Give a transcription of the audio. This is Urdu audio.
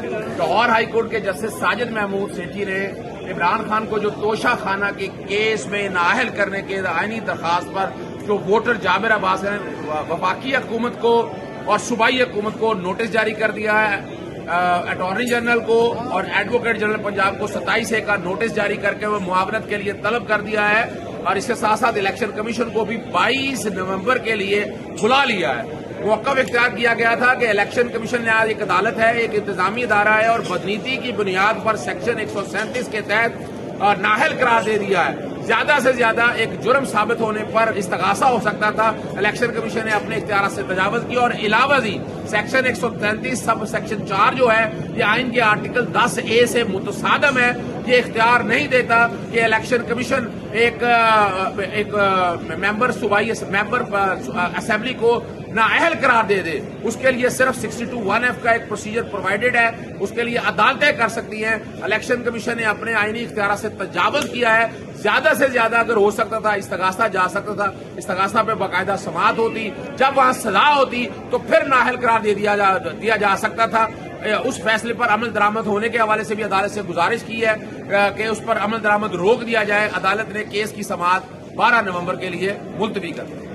لاہور ہائی کورٹ کے جسٹس ساجد محمود سیٹھی نے عمران خان کو جو توشہ خانہ کے کیس میں نااہل کرنے کے آئینی درخواست پر جو ووٹر جابر عباس نے وفاقی حکومت کو اور صوبائی حکومت کو نوٹس جاری کر دیا ہے، اٹارنی جنرل کو اور ایڈوکیٹ جنرل پنجاب کو 27A کا نوٹس جاری کر کے وہ معاونت کے لیے طلب کر دیا ہے، اور اس کے ساتھ ساتھ الیکشن کمیشن کو بھی 22 نومبر کے لیے بلا لیا ہے۔ موقف اختیار کیا گیا تھا کہ الیکشن کمیشن نے آج ایک عدالت ہے، ایک انتظامی ادارہ ہے، اور بدنیتی کی بنیاد پر سیکشن 137 کے تحت نااہل قرار دے دیا ہے۔ زیادہ سے زیادہ ایک جرم ثابت ہونے پر استغاثہ ہو سکتا تھا، الیکشن کمیشن نے اپنے اختیارات سے تجاوز کیا، اور علاوہ ازیں سیکشن 133 سب سیکشن 4 جو ہے یہ آئین کے آرٹیکل 10A سے متصادم ہے، یہ اختیار نہیں دیتا کہ الیکشن کمیشن ایک ممبر صوبائی ممبر اسمبلی کو نااہل قرار دے دے۔ اس کے لیے صرف 62(1)(f) کا ایک پروسیجر پرووائڈڈ ہے، اس کے لیے عدالتیں کر سکتی ہیں۔ الیکشن کمیشن نے اپنے آئینی اختیارات سے تجاوز کیا ہے۔ زیادہ سے زیادہ اگر ہو سکتا تھا استغاثہ جا سکتا تھا، استغاثہ پہ باقاعدہ سماعت ہوتی، جب وہاں سزا ہوتی تو پھر نااہل قرار دیا جا سکتا تھا۔ اس فیصلے پر عمل درآمد ہونے کے حوالے سے بھی عدالت سے گزارش کی ہے کہ اس پر عمل درآمد روک دیا جائے۔ عدالت نے کیس کی سماعت 12 نومبر کے لیے ملتوی کر دی۔